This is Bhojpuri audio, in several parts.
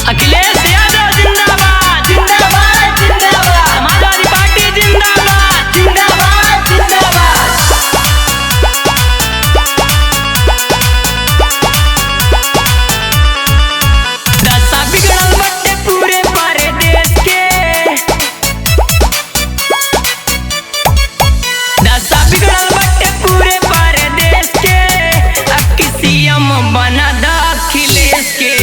अखिलेश यादव जिंदाबाद जिंदाबाद जिंदाबाद, समाजवादी पार्टी जिंदाबाद जिंदाबाद जिंदाबाद। दशा बिगड़ल बटे पूरे पारे देश के, दशा बिगड़ल बटे पूरे पारे देश के, अब की सीएम बना द अखिलेश के।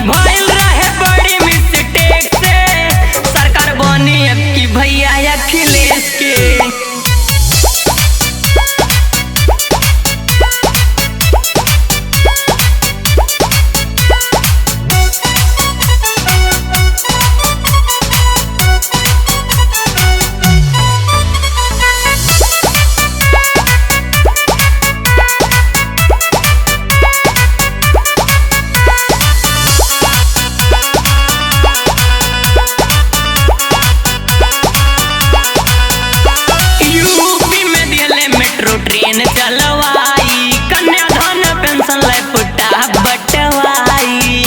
भइल रहे बड़ी मिस्टेक से, सरकार बनी अब की भैया अखिलेश के। ट्रेन चलवाई, कन्यादान पेंशन लैपटॉप बंटवाई,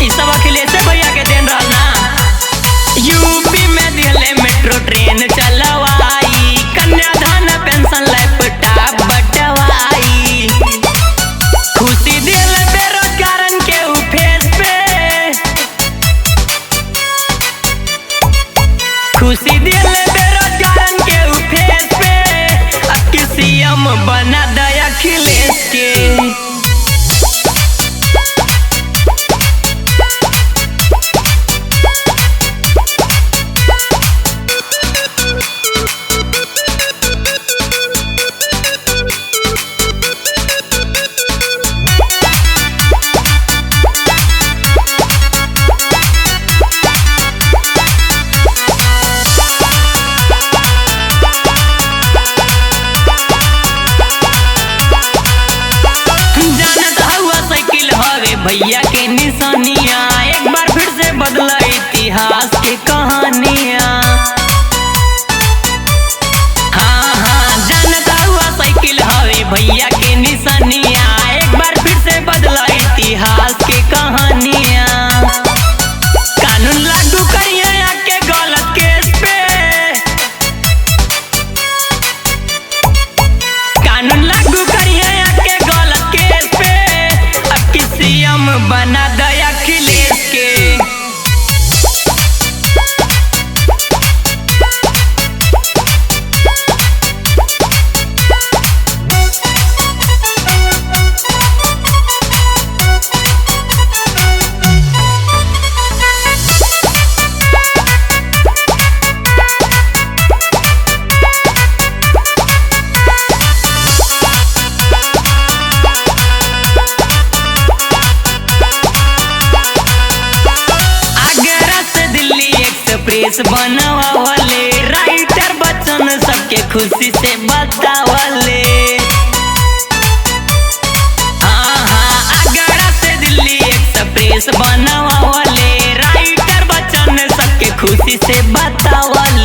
ई सब अखिलेश भैया के देन रहना। यूपी में दिले मेट्रो ट्रेन चलवाई, कन्यादान पेंशन लैपटॉप बंटवाई, खुशी दिल बेरोजगारन के उ फेस पे, खुशी दिल बेरोजगारन के उ फेस पे, सीएम बना द अखिलेश के। भैया के निशानिया एक बार फिर से बदला इतिहास के कहानियां। हाँ हाँ जानता हुआ साइकिल हवे भैया के निशानिया, एक बार फिर से बदला इतिहास के कहानियां। कानून लागू करिए आके गलत केस पे, कानून लागू करिए आके गलत केस पे, अब की सीएम बना द अखिलेश के। प्रेस बनवाले, राइटर बच्चन सबके खुशी से बतावले। हाँ हाँ आगरा से दिल्ली एक्सप्रेस बनवाले, राइटर बच्चन सबके खुशी से बतावले।